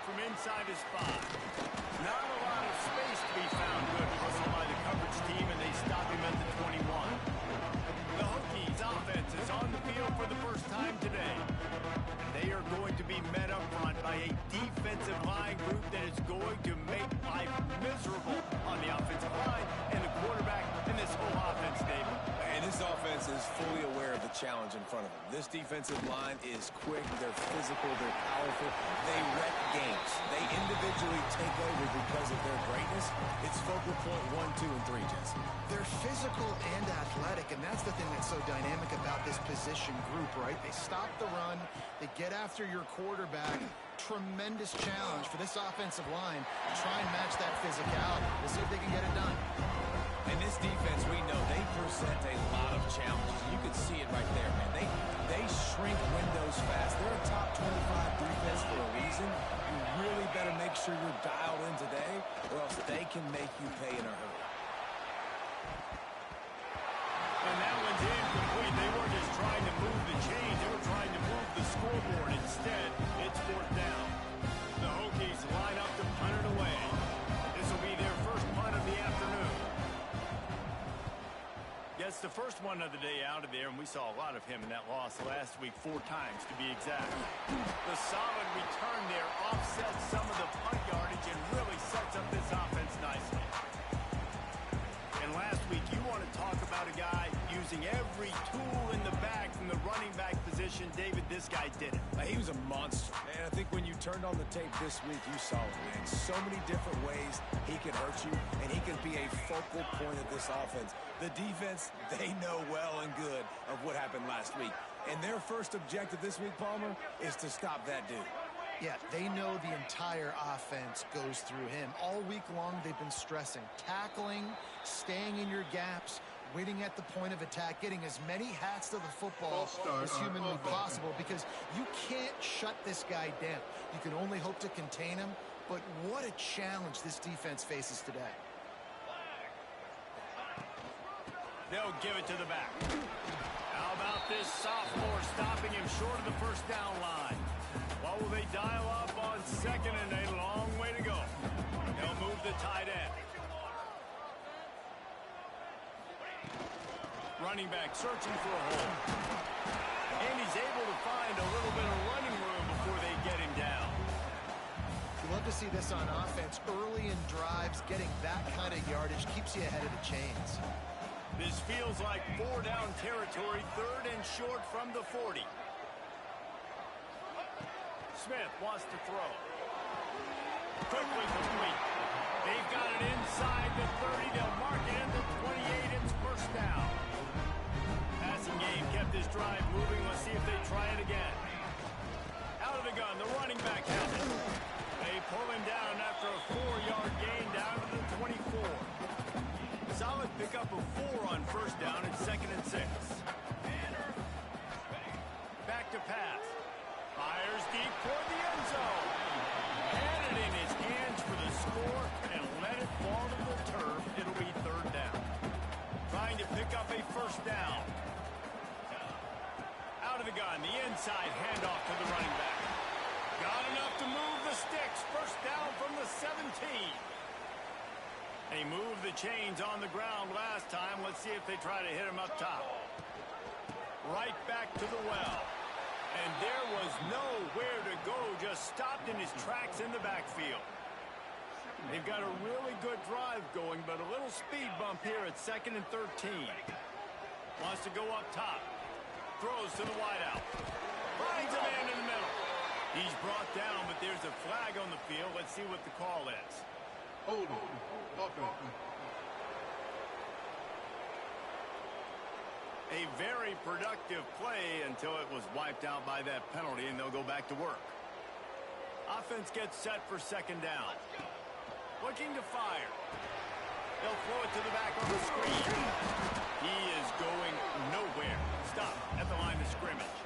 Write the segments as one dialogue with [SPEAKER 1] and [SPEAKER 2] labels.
[SPEAKER 1] from inside his 5. Not a lot of space to be found. Good hustle by the coverage team, and they stop him at the 21. The Hokies offense is on the field for the first time today. They are going to be met up front by a defensive line group that is going to make life miserable on the offensive line and the quarterback in this whole offense, David.
[SPEAKER 2] And this offense is fully aware of the challenge in front of them. This defensive line is quick, they're physical, they're powerful, they wreck games. They individually take over because of their greatness. It's focal point 1, 2, and 3, Jesse.
[SPEAKER 3] They're physical and athletic, and that's the thing that's so dynamic about this position group, right? They stop the run, they get after your quarterback. Tremendous challenge for this offensive line to try and match that physicality. We'll see if they can get it done.
[SPEAKER 2] And this defense, we know, they present a lot of challenges. You can see it right there, man. They shrink windows fast. They're a top 25 defense for a reason. You really better make sure you're dialed in today, or else they can make you pay in a hurry.
[SPEAKER 1] And that one's incomplete. They weren't just trying to move the chains. They were trying to move the scoreboard. Instead, it's 4th down. The Hokies line up to punt it away. This will be their first punt of the afternoon. Gets the first one of the day out of there, and we saw a lot of him in that loss last week, 4 times to be exact. The solid return there offsets some of the punt yardage and really sets up this offense nicely. And last week, you want to talk about a guy using every tool in the bag from the running back position. David, this guy did it.
[SPEAKER 2] He was a monster. And I think when you turned on the tape this week, you saw it, man. So many different ways he can hurt you, and he can be a focal point of this offense. The defense, they know well and good of what happened last week. And their first objective this week, Palmer, is to stop that dude.
[SPEAKER 3] Yeah, they know the entire offense goes through him. All week long, they've been stressing tackling, staying in your gaps, waiting at the point of attack, getting as many hats to the football as humanly possible, because you can't shut this guy down. You can only hope to contain him, but what a challenge this defense faces today.
[SPEAKER 1] They'll give it to the back. How about this sophomore stopping him short of the first down line? What will they dial up on 2nd and a long way to go? They'll move the tight end. Running back searching for a hole. And he's able to find a little bit of running room before they get him down.
[SPEAKER 3] You love to see this on offense. Early in drives, getting that kind of yardage keeps you ahead of the chains.
[SPEAKER 1] This feels like 4 down territory, 3rd and short from the 40. Smith wants to throw. Quickly complete. They've got it inside the 30. They'll mark it in the 28. It's first down. Passing game kept this drive moving. Let's see if they try it again. Out of the gun, the running back has it. They pull him down after a 4-yard gain down to the 24. Solid pickup of 4 on first down and 2nd and 6. Back to pass. Fires deep toward the end zone. Had it in his hands for the score and let it fall to the turf. It'll be 3rd down. Trying to pick up a first down. Out of the gun, the inside handoff to the running back. Got enough to move the sticks. First down from the 17. They moved the chains on the ground last time. Let's see if they try to hit him up top. Right back to the well. And there was nowhere to go, just stopped in his tracks in the backfield. They've got a really good drive going, but a little speed bump here at 2nd and 13. Wants to go up top. Throws to the wideout. Finds a man in the middle. He's brought down, but there's a flag on the field. Let's see what the call is.
[SPEAKER 4] Hold on.
[SPEAKER 1] A very productive play until it was wiped out by that penalty, and they'll go back to work. Offense gets set for 2nd down. Looking to fire. They'll throw it to the back on the screen. He is going nowhere. Stop at the line of scrimmage.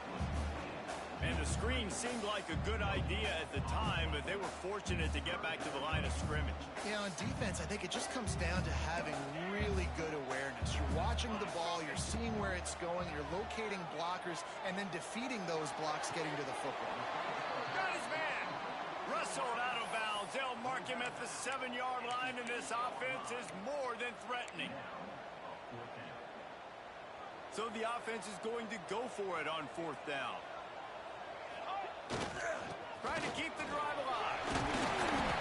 [SPEAKER 1] And the screen seemed like a good idea at the time, but they were fortunate to get back to the line of scrimmage.
[SPEAKER 3] Yeah, on defense, I think it just comes down to having really good awareness. You're watching the ball, you're seeing where it's going, you're locating blockers, and then defeating those blocks getting to the football.
[SPEAKER 1] Got his man. Russ whistled out of bounds. They'll mark him at the 7-yard line, and this offense is more than threatening. So the offense is going to go for it on 4th down. Trying to keep the drive alive.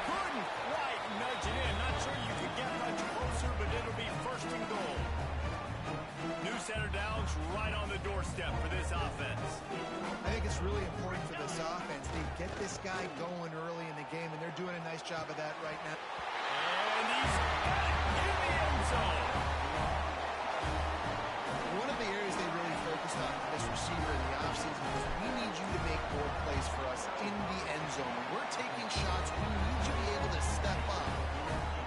[SPEAKER 1] Couldn't quite nudge it in. Not sure you could get much closer, but it'll be 1st and goal. New center downs right on the doorstep for this offense.
[SPEAKER 3] I think it's really important for this offense. They get this guy going early in the game, and they're doing a nice job of that right now.
[SPEAKER 1] And he's got it in the end zone.
[SPEAKER 3] One of the areas they really focused on for this receiver in the offseason was we need you to make more plays for us in the end zone. When we're taking shots, we need you to be able to step up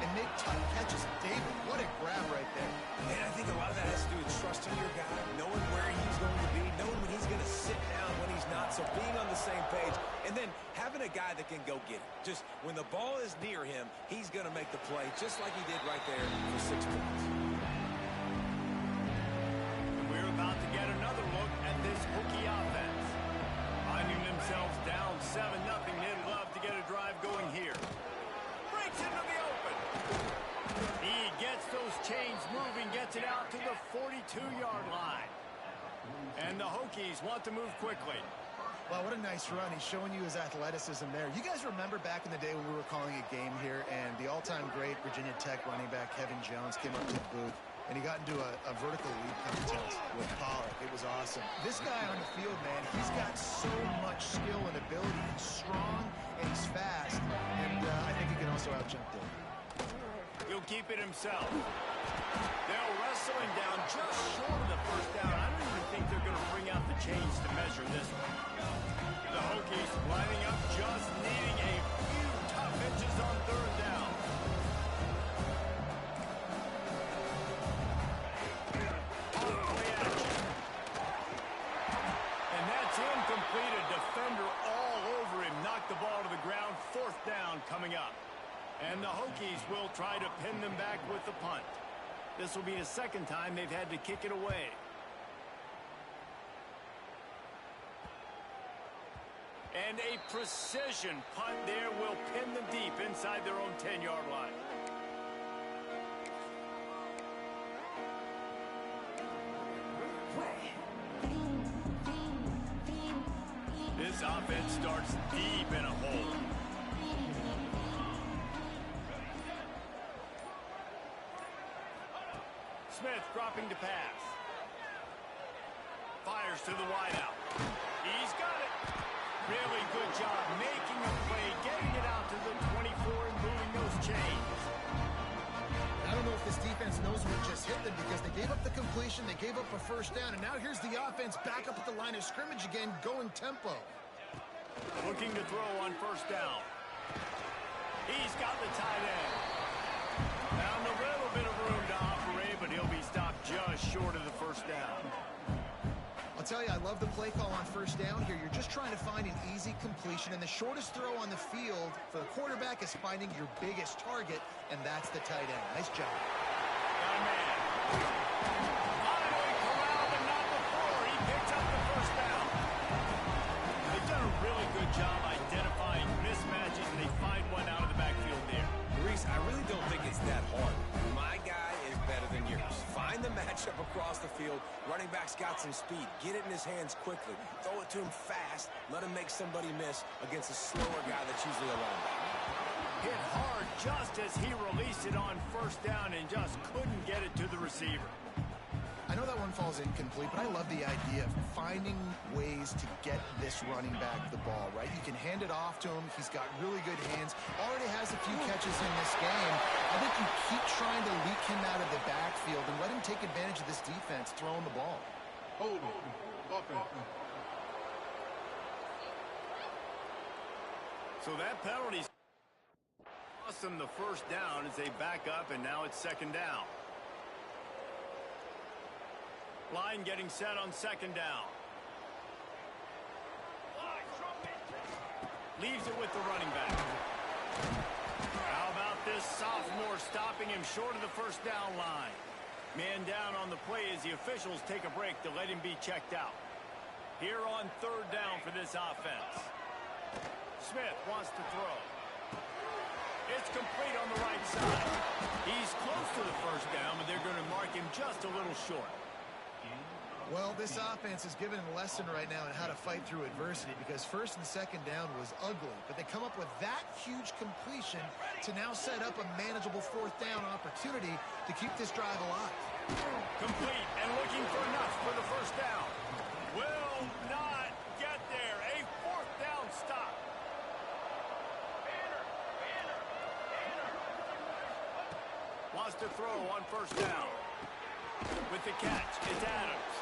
[SPEAKER 3] and make tough catches. David, what a grab right there.
[SPEAKER 2] And I think a lot of that has to do with trusting your guy, knowing where he's going to be, knowing when he's going to sit down, when he's not, so being on the same page, and then having a guy that can go get it. Just when the ball is near him, he's going to make the play, just like he did right there for 6 points.
[SPEAKER 1] We're about to get another look at this Hokie offense. Finding themselves down 7-0, they'd love to get a drive going here. Breaks into the open. He gets those chains moving, gets it out to the 42-yard line. And the Hokies want to move quickly.
[SPEAKER 3] Well, what a nice run. He's showing you his athleticism there. You guys remember back in the day when we were calling a game here and the all-time great Virginia Tech running back Kevin Jones came up to the booth and he got into a vertical leap contest with Pollock. It was awesome. This guy on the field, man, he's got so much skill and ability. He's strong and he's fast, and I think he can also out-jump Dave.
[SPEAKER 1] He'll keep it himself. They'll wrestle him down just short of the 1st down. I don't even think they're going to bring out the chains to measure this one. The Hokies lining up, just needing a few tough inches on 3rd down. Play action. And that's incomplete. A defender all over him. Knocked the ball to the ground. 4th down coming up. And the Hokies will try to pin them back with the punt. This will be the 2nd time they've had to kick it away. And a precision punt there will pin them deep inside their own 10-yard line. This offense starts deep in a hole. Smith dropping to pass. Fires to the wideout. He's got it. Really good job making a play, getting it out to the 24 and moving those chains.
[SPEAKER 3] I don't know if this defense knows what just hit them because they gave up the completion, they gave up a 1st down, and now here's the offense back up at the line of scrimmage again, going tempo.
[SPEAKER 1] Looking to throw on 1st down. He's got the tight end. Found a little bit of room to operate, but he'll be stopped just short of the 1st down.
[SPEAKER 3] I'll tell you, I love the play call on 1st down here. You're just trying to find an easy completion, and the shortest throw on the field for the quarterback is finding your biggest target, and that's the tight end. Nice job.
[SPEAKER 1] Got a man. Finally corralled, but not before. He picks up the 1st down. They've done a really good job identifying mismatches, and they find one out of the backfield there.
[SPEAKER 2] Reese, I really don't think it's that hard. My guy is better than yours. Find the matchup across the field. Running back's got some speed. Get it in his hands quickly. Throw it to him fast. Let him make somebody miss against a slower guy that's usually a linebacker.
[SPEAKER 1] Hit hard just as he released it on 1st down and just couldn't get it to the receiver.
[SPEAKER 3] I know that one falls incomplete, but I love the idea of finding ways to get this running back the ball, right? You can hand it off to him. He's got really good hands. Already has a few catches in this game. I think you keep trying to leak him out of the backfield and let him take advantage of this defense throwing the ball.
[SPEAKER 1] So that penalty cost them the 1st down as they back up, and now it's 2nd down. Line getting set on 2nd down. Leaves it with the running back. How about this sophomore stopping him short of the 1st down line? Man down on the play as the officials take a break to let him be checked out. Here on 3rd down for this offense. Smith wants to throw. It's complete on the right side. He's close to the first down, but they're going to mark him just a little short.
[SPEAKER 3] Well, this offense is given a lesson right now on how to fight through adversity because first and second down was ugly, but they come up with that huge completion to now set up a manageable fourth down opportunity to keep this drive alive.
[SPEAKER 1] Complete and looking for enough for the first down. Will not get there. A fourth down stop. Wants to throw on first down. With the catch, it's Adams.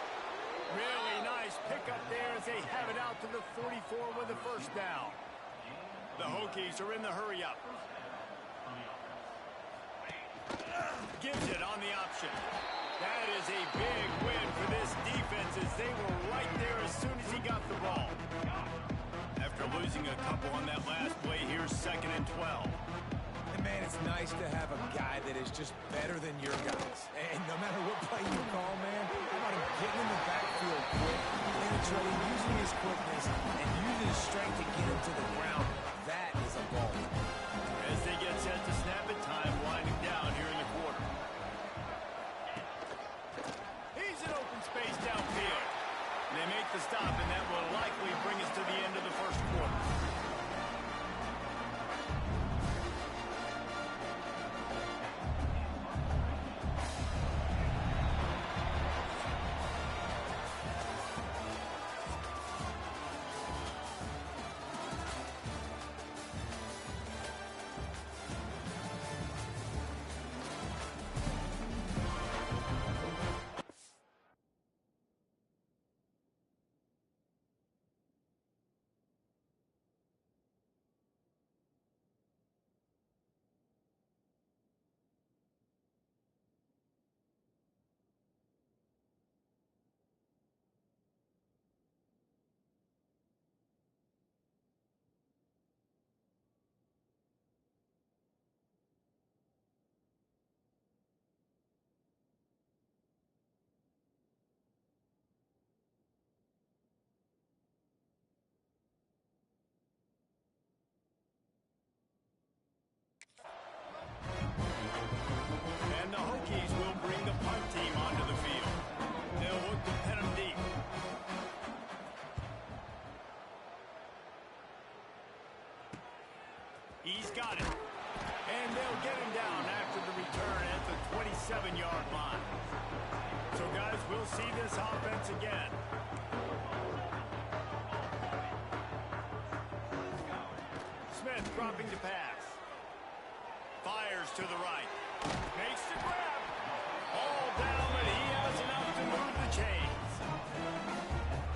[SPEAKER 1] Really nice pickup there as they have it out to the 44 with the first down. The Hokies are in the hurry-up. Gives it on the option. That is a big win for this defense as they were right there as soon as he got the ball. After losing a couple on that last play, here's 2nd and 12.
[SPEAKER 2] And man, it's nice to have a guy that is just better than your guys. And no matter what play you call, man, how about him getting in the backfield quick, penetrating, using his quickness, and using his strength to get him to the ground. That is a ball.
[SPEAKER 1] As they get set to snap it, time winding down here in the quarter. He's in open space downfield. They make the stop, and that will likely bring us to the end of the first quarter. And the Hokies will bring the punt team onto the field. They'll look to pin them deep. He's got it. And they'll get him down after the return at the 27-yard line. So, guys, we'll see this offense again. Smith dropping to pass. Fires to the right. Makes the grab. All down, but he has enough to move the chains.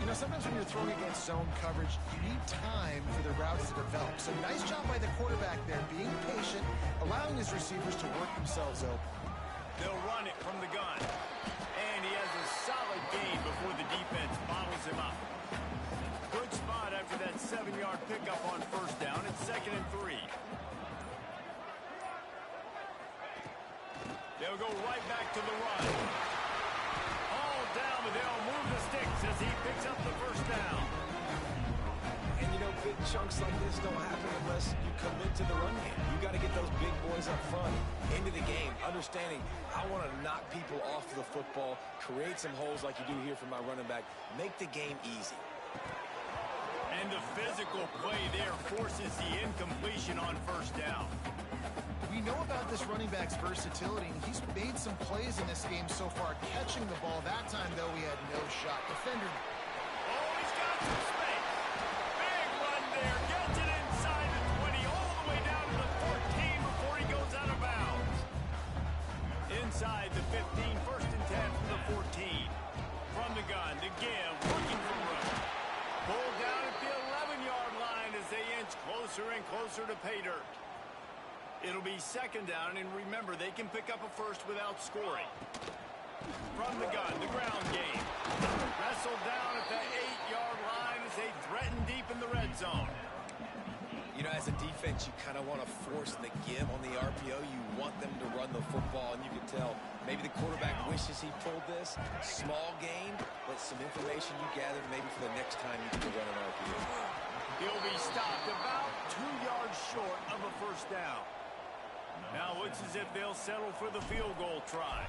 [SPEAKER 3] You know, sometimes when you're throwing against zone coverage, you need time for the routes to develop. So nice job by the quarterback there, being patient, allowing his receivers to work themselves open.
[SPEAKER 1] They'll run it from the gun. And he has a solid gain before the defense bottles him up. Good spot after that 7-yard pickup on first down. It's 2nd and 3. They'll go right back to the run. All down, but they'll move the sticks as he picks up the first down.
[SPEAKER 2] And, you know, big chunks like this don't happen unless you commit to the run game. You got to get those big boys up front into the game, understanding I want to knock people off the football, create some holes like you do here for my running back, make the game easy.
[SPEAKER 1] And the physical play there forces the incompletion on first down.
[SPEAKER 3] We know about this running back's versatility, and he's made some plays in this game so far, catching the ball. That time, though, he had no shot. Defender.
[SPEAKER 1] Oh, he's got some space. Big run there. Gets it inside the 20, all the way down to the 14 before he goes out of bounds. Inside the 15, 1st and 10 from the 14. From the gun, the give, looking for room. Pulled down at the 11-yard line as they inch closer and closer to pay dirt. It'll be 2nd down, and remember, they can pick up a first without scoring. From the gun, the ground game. Wrestled down at the 8-yard line as they threaten deep in the red zone.
[SPEAKER 2] You know, as a defense, you kind of want to force the give on the RPO. You want them to run the football, and you can tell maybe the quarterback wishes he pulled this. Small gain, but some information you gathered maybe for the next time you can run an RPO.
[SPEAKER 1] He'll be stopped about 2 yards short of a first down. Now looks as if they'll settle for the field goal try.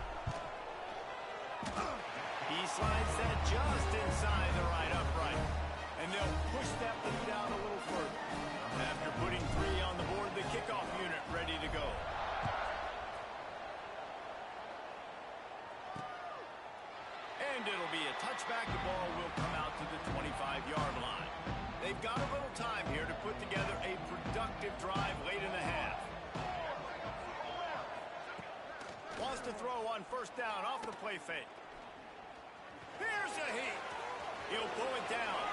[SPEAKER 1] He slides that just inside the right upright. And they'll push that one down a little further. After putting 3 on the board, the kickoff unit ready to go. And it'll be a touchback. The ball will come out to the 25-yard line. They've got a little time here to put together a productive drive late in the half. Wants to throw on first down off the play fake. Here's a heat. He'll pull it down.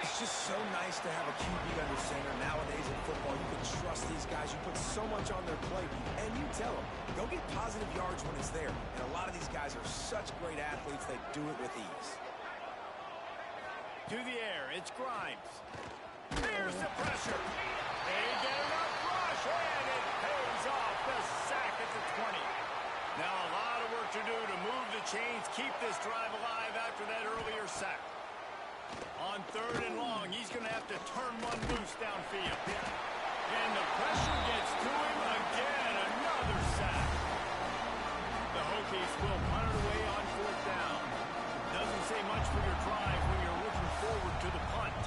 [SPEAKER 2] It's just so nice to have a QB under center. Nowadays in football, you can trust these guys. You put so much on their plate, and you tell them, go get positive yards when it's there. And a lot of these guys are such great athletes, they do it with ease.
[SPEAKER 1] To the air, it's Grimes. Here's the pressure. They get enough rush, and it pays off the sack at the 20. Now a lot of work to do to move the chains, keep this drive alive after that earlier sack. On 3rd and long, he's going to have to turn one loose downfield. And the pressure gets to him again. Another sack. The Hokies will punt it away on 4th down. Doesn't say much for your drive when you're looking forward to the punt.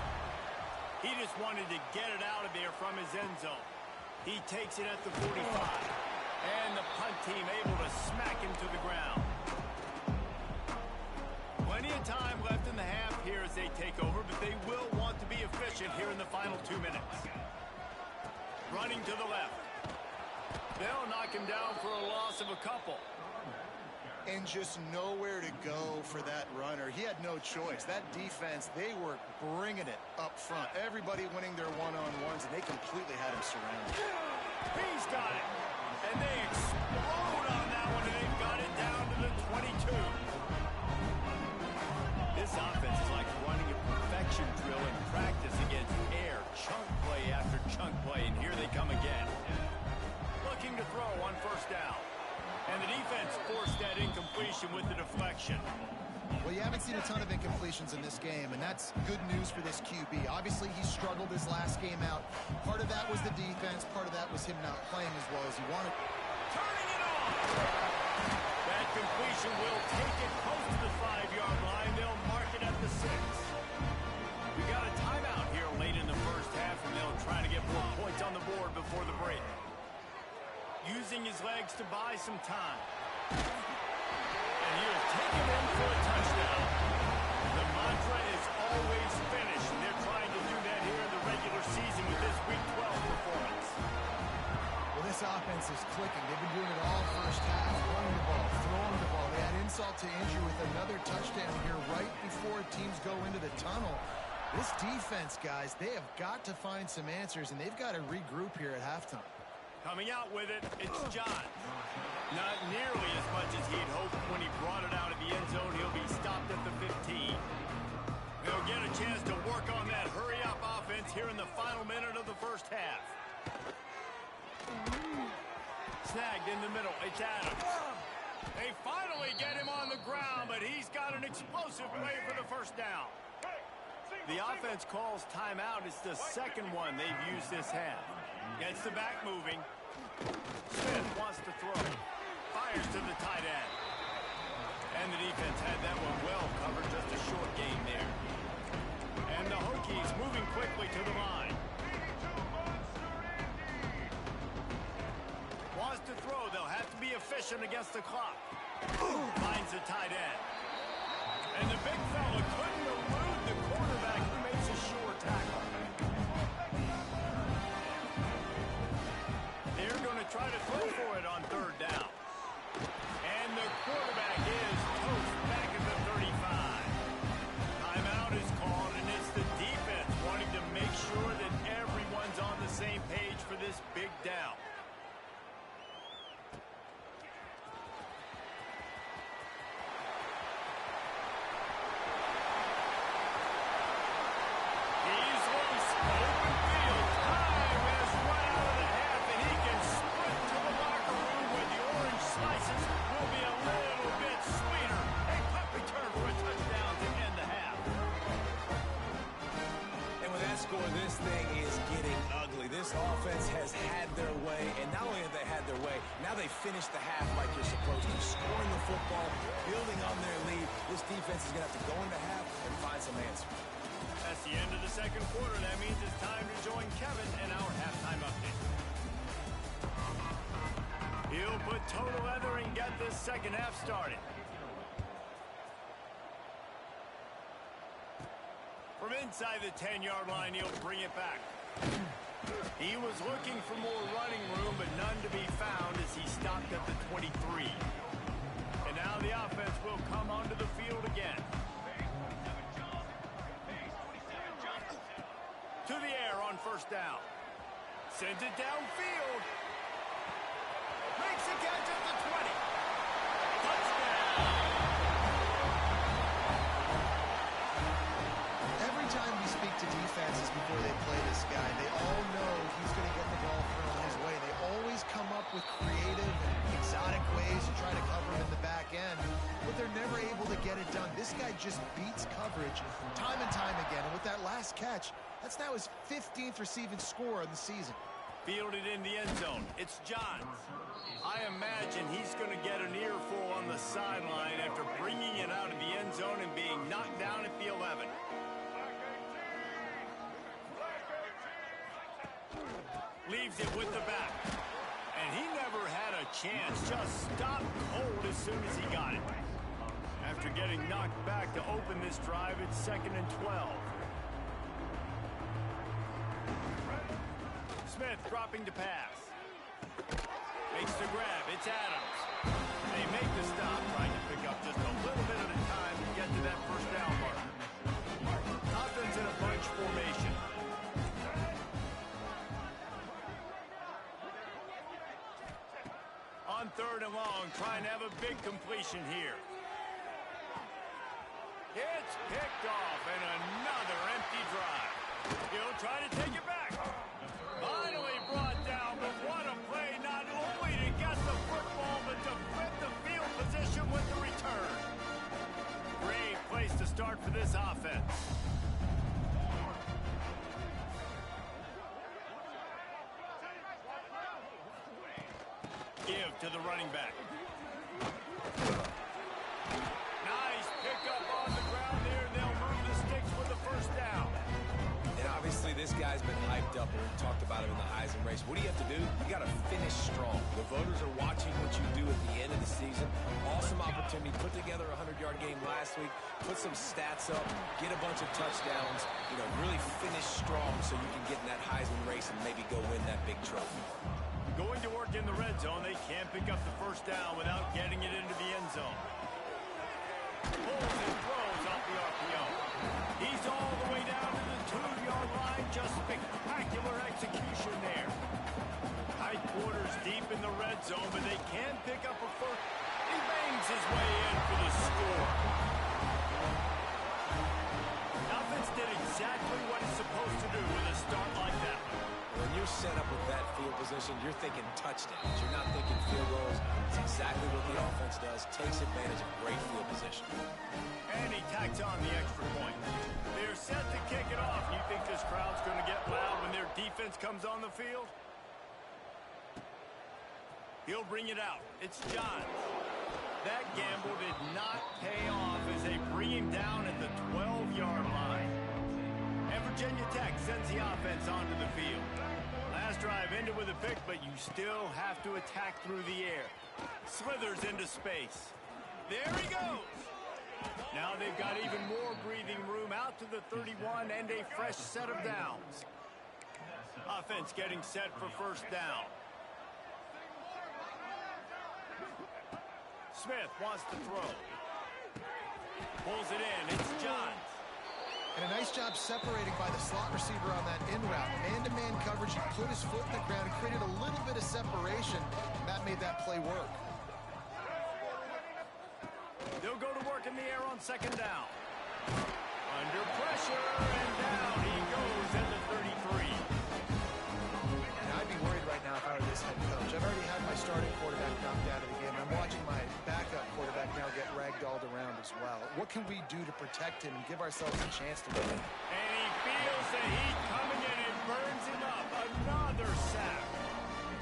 [SPEAKER 1] He just wanted to get it out of there from his end zone. He takes it at the 45. And the punt team able to smack him to the ground. Plenty of time left in the half here as they take over, but they will want to be efficient here in the final 2 minutes. Running to the left. They'll knock him down for a loss of a couple.
[SPEAKER 3] And just nowhere to go for that runner. He had no choice. That defense, they were bringing it up front. Everybody winning their one-on-ones, and they completely had him surrounded.
[SPEAKER 1] He's got it. And they explode on that one, and they've got it down to the 22. This offense is like running a perfection drill in practice against air. Chunk play after chunk play, and here they come again. Looking to throw on first down. And the defense forced that incompletion with the deflection.
[SPEAKER 3] Well, you haven't seen a ton of incompletions in this game, and that's good news for this QB. Obviously, he struggled his last game out. Part of that was the defense. Part of that was him not playing as well as he wanted.
[SPEAKER 1] Turning it on! That completion will take it close to the 5-yard line. They'll mark it at the 6. We got a timeout here late in the first half, and they'll try to get more points on the board before the break. Using his legs to buy some time. And he will take it in for a touchdown. The mantra is always finish, and they're trying to do that here in the regular season with this Week 12 performance.
[SPEAKER 3] Well, this offense is clicking. They've been doing it all first half, running the ball, throwing the ball. They had insult to injury with another touchdown here right before teams go into the tunnel. This defense, guys, they have got to find some answers, and they've got to regroup here at halftime.
[SPEAKER 1] Coming out with it, it's John. Not nearly as much as he'd hoped when he brought it out of the end zone. He'll be stopped at the 15. They'll get a chance to work on that hurry-up offense here in the final minute of the first half. Snagged in the middle. It's Adams. They finally get him on the ground, but he's got an explosive play for the first down. The offense calls timeout. It's the second one they've used this half. Gets the back moving. Smith wants to throw. Fires to the tight end. And the defense had that one well covered. Just a short gain there. And the Hokies moving quickly to the line. Wants to throw. They'll have to be efficient against the clock. Finds the tight end. And the big fella couldn't elude the quarterback who makes a sure tackle. They're going to try to throw for it on 3rd down. And the quarterback is toast back at the 35. Timeout is called, and it's the defense wanting to make sure that everyone's on the same page for this big down.
[SPEAKER 2] This thing is getting ugly. This This offense has had their way, and not only have they had their way, now they finished the half like you're supposed to, scoring the football, building on their lead. This defense is going to have to go into half and find some answers.
[SPEAKER 1] That's the end of the second quarter. That means it's time to join Kevin in our halftime update. He'll put total leather and get this second half started. From inside the 10-yard line, he'll bring it back. He was looking for more running room, but none to be found as he stopped at the 23. And now the offense will come onto the field again. To the air on first down. Sends it downfield. Makes a catch at the 20. Touchdown!
[SPEAKER 3] Every time we speak to defenses before they play this guy, they all know he's going to get the ball thrown his way. They always come up with creative and exotic ways to try to cover him in the back end, but they're never able to get it done. This guy just beats coverage time and time again, and with that last catch, that's now his 15th receiving score of the season.
[SPEAKER 1] Fielded in the end zone. It's Johns. I imagine he's going to get an earful on the sideline after bringing it out of the end zone and being knocked down at the 11. Leaves it with the back. And he never had a chance. Just stopped cold as soon as he got it. After getting knocked back to open this drive, it's 2nd and 12. Smith dropping to pass. Makes the grab. It's Adams. They make the stop, trying to pick up just a little bit at a time to get to that first down mark. Offense in a bunch formation. On 3rd and long, trying to have a big completion here. It's picked off, and another empty drive. He'll try to take it back. Finally brought down, but what a play, not only to get the football, but to flip the field position with the return. Great place to start for this offense. Give to the running back. Nice pickup on the ground there. They'll move the sticks with the first down.
[SPEAKER 2] And obviously this guy's been hyped up, and we talked about him in the Heisman race. What do you have to do? You got to finish strong. The voters are watching what you do at the end of the season. Awesome opportunity. Put together a 100-yard game last week. Put some stats up. Get a bunch of touchdowns. Really finish strong so you can get in that Heisman race and maybe go win that big trophy.
[SPEAKER 1] Going to work in the red zone. They can't pick up the first down without getting it into the end zone. Pulls and throws off the RPO. He's all the way down to the 2-yard line. Just spectacular execution there. High quarters deep in the red zone, but they can pick up a first. He bangs his way in for the score. Offense did exactly what it's supposed to do with a start like that.
[SPEAKER 2] When you're set up with that field position, you're thinking touchdowns. You're not thinking field goals. It's exactly what the offense does. Takes advantage of great field position.
[SPEAKER 1] And he tacks on the extra point. They're set to kick it off. You think this crowd's going to get loud when their defense comes on the field? He'll bring it out. It's Johns. That gamble did not pay off as they bring him down at the 12-yard line. And Virginia Tech sends the offense onto the field. Last drive ended with a pick, but you still have to attack through the air. Slithers into space. There he goes. Now they've got even more breathing room out to the 31 and a fresh set of downs. Offense getting set for first down. Smith wants to throw. Pulls it in. It's Johns.
[SPEAKER 3] And a nice job separating by the slot receiver on that in route. Man-to-man coverage, he put his foot in the ground and created a little bit of separation, and that made that play work.
[SPEAKER 1] They'll go to work in the air on second down. Under pressure, and down he goes at the 33.
[SPEAKER 3] And I'd be worried right now if I were this head coach. I've already had my starting quarterback knocked out of the game. I'm watching my backup quarterback now get ragdolled around as well. What can we do to protect him and give ourselves a chance to win?
[SPEAKER 1] And he feels the heat coming in and burns him up. Another another sack.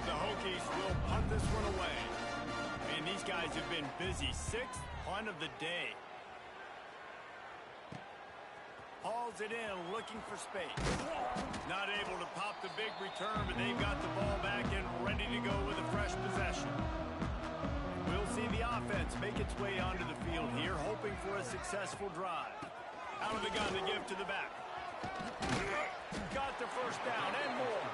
[SPEAKER 1] The Hokies will punt this one away. And these guys have been busy. 6th punt of the day. Hauls it in, looking for space. Not able to pop the big return, but they've got the ball back and ready to go with a fresh possession. We'll see the offense make its way onto the field here, hoping for a successful drive. Out of the gun to give to the back. Got the first down and more.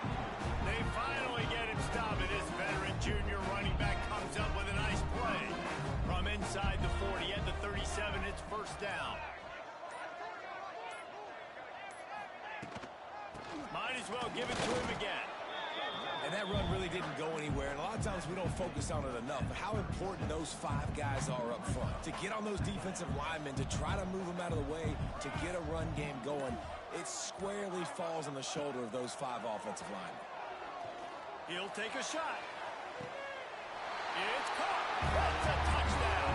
[SPEAKER 1] They finally get him stopped, and this veteran junior running back comes up with a nice play. From inside the 40 at the 37, it's first down. Might as well give it to him again.
[SPEAKER 2] And that run really didn't go anywhere. And a lot of times we don't focus on it enough. But how important those 5 guys are up front. To get on those defensive linemen, to try to move them out of the way, to get a run game going, it squarely falls on the shoulder of those 5 offensive linemen.
[SPEAKER 1] He'll take a shot. It's caught. That's a touchdown.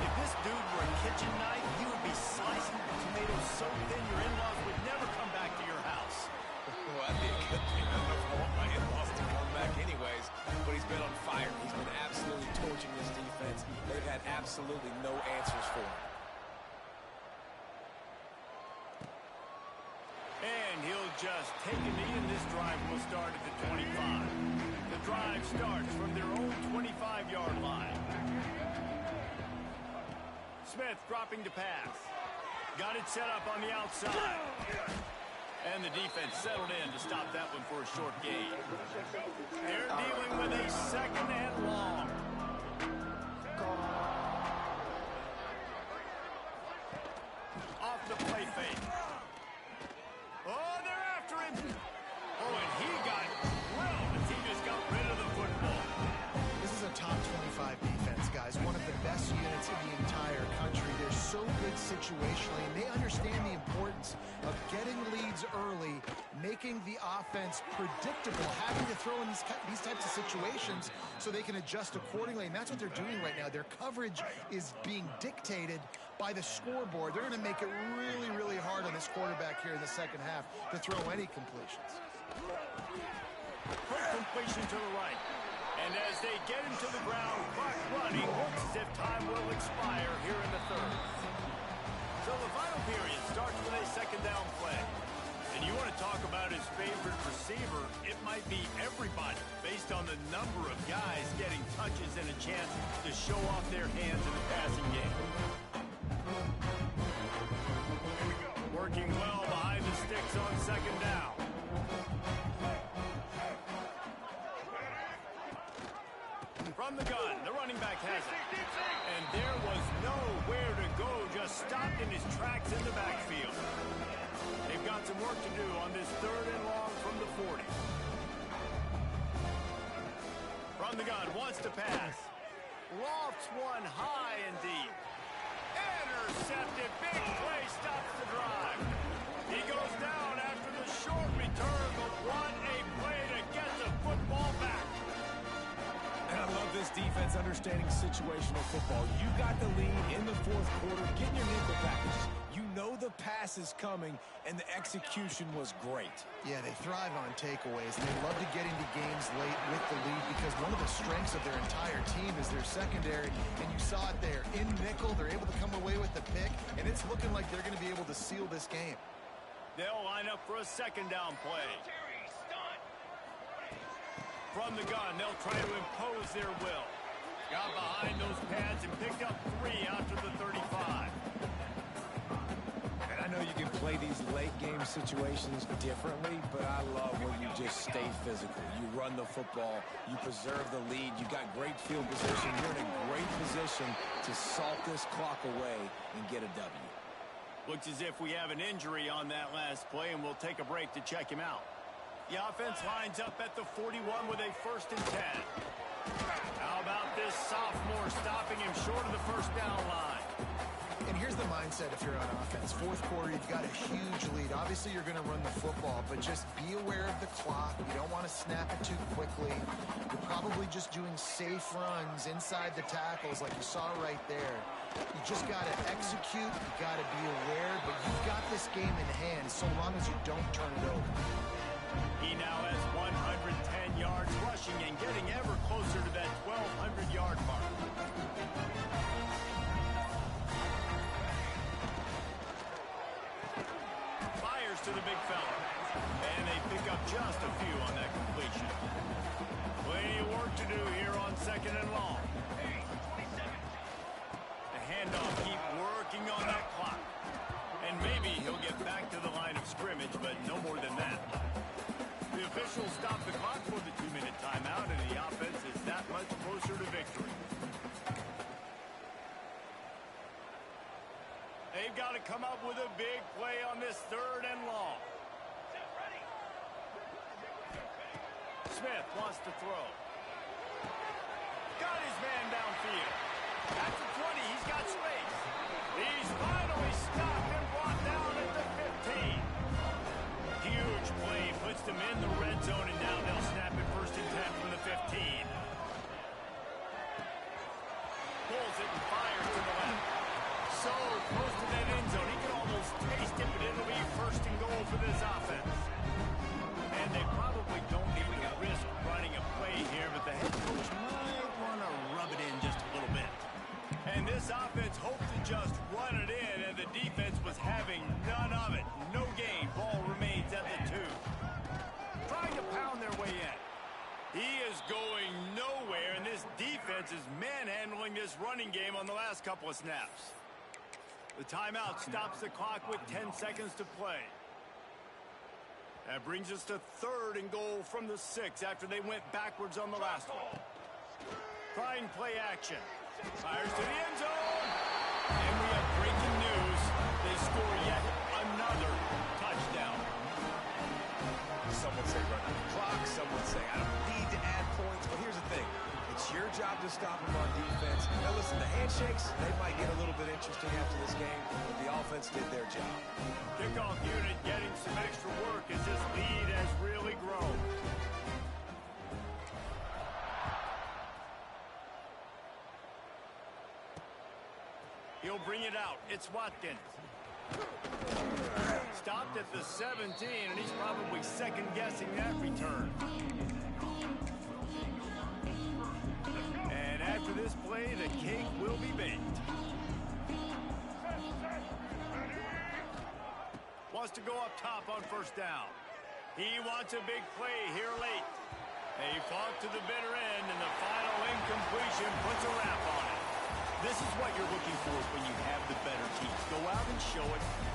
[SPEAKER 1] If this dude were a kitchen knife, he would be slicing tomatoes so thin your in-laws would never come back to your house.
[SPEAKER 2] Well, that'd be a good thing. I don't know if I want my in-laws to come back anyways, but he's been on fire. He's been absolutely torching this defense. They've had absolutely no answers for him.
[SPEAKER 1] And he'll just take a knee, and this drive will start at the 25. The drive starts from their own 25-yard line. Smith dropping to pass. Got it set up on the outside. And the defense settled in to stop that one for a short gain. They're dealing with a 2nd and long. Off the play fake. Oh, they're after him. Oh, and he got drilled as he just got rid of the football.
[SPEAKER 3] This is a top 25 defense, guys. One of the best units in the entire country. They're so good situationally, and they understand the importance of getting leads early, making the offense predictable, having to throw in these types of situations so they can adjust accordingly, and that's what they're doing right now. Their coverage is being dictated by the scoreboard. They're going to make it really, really hard on this quarterback here in the second half to throw any completions.
[SPEAKER 1] Quick completion to the right. And as they get him to the ground, clock running, looks as if time will expire here in the 3rd. So the final period starts with a 2nd down play. And you want to talk about his favorite receiver, it might be everybody based on the number of guys getting touches and a chance to show off their hands in the passing game. Working well behind the sticks on 2nd down. From the gun, the running back has it. And there was nowhere to go, just stopped in his tracks in the backfield. They've got some work to do on this 3rd and long from the 40. From the gun, wants to pass. Lofts one high and deep. Intercepted, big play, stops the drive. He goes down after the short return, but what a play to get the football back.
[SPEAKER 2] And I love this defense understanding situational football. You got the lead in the 4th quarter. Get in your nickel package. You know the pass is coming, and the execution was great.
[SPEAKER 3] Yeah, they thrive on takeaways, and they love to get into games late with the lead because one of the strengths of their entire team is their secondary, and you saw it there. In nickel, they're able to come away with the pick, and it's looking like they're going to be able to seal this game.
[SPEAKER 1] They'll line up for a 2nd down play. From the gun, they'll try to impose their will. Got behind those pads and picked up 3 after the 35.
[SPEAKER 2] And I know you can play these late game situations differently, but I love when you just stay physical. You run the football, you preserve the lead, you got great field position. You're in a great position to salt this clock away and get a W.
[SPEAKER 1] Looks as if we have an injury on that last play, and we'll take a break to check him out. The offense lines up at the 41 with a 1st and 10. How about this sophomore stopping him short of the 1st down line?
[SPEAKER 3] And here's the mindset if you're on offense. 4th quarter, you've got a huge lead. Obviously, you're going to run the football, but just be aware of the clock. You don't want to snap it too quickly. You're probably just doing safe runs inside the tackles like you saw right there. You just got to execute. You got to be aware, but you've got this game in hand so long as you don't turn it over.
[SPEAKER 1] He now has 110 yards rushing and getting ever closer to that 1,200-yard mark. Fires to the big fella. And they pick up just a few on that completion. Plenty of work to do here on 2nd and long. The handoff, keep working on that clock. And maybe he'll get back to the line of scrimmage, but no more than that. The officials stop the clock for the 2-minute timeout, and the offense is that much closer to victory. They've got to come up with a big play on this 3rd and long. Smith wants to throw. Got his man downfield. At the 20, he's got space. He's finally stopped and brought down at the 15. Huge play puts them in the red zone, and now they'll snap it 1st and 10 from the 15. Pulls it and fires to the left. So close to that end zone, he can almost taste it, but it'll be 1st and goal for this offense. And they probably don't need to risk running a play here, but the head coach might want to rub it in just a little bit. And this offense hoped to just run it in, and the defense was having none of it. No gain. Ball remains at the 2. Trying to pound their way in. He is going nowhere, and this defense is manhandling this running game on the last couple of snaps. The timeout stops the clock with 10 seconds to play. That brings us to 3rd and goal from the 6 after they went backwards on the last one. Trying play action. Fires to the end zone. And we have breaking news. They score yet another touchdown.
[SPEAKER 2] Some would say run out the clock. Some would say I don't need to add points. But here's the thing. It's your job to stop them on defense. Now listen, the handshakes, they might get a little bit interesting after this game, but the offense did their job.
[SPEAKER 1] Kickoff unit getting some extra work as this lead has really grown. He'll bring it out. It's Watkins. Stopped at the 17, and he's probably second-guessing that return. And after this play, the cake will be baked. Wants to go up top on 1st down. He wants a big play here late. They fought to the bitter end, and the final incompletion puts a wrap on it. This is what you're looking for when you have the better team. Go out and show it. Don't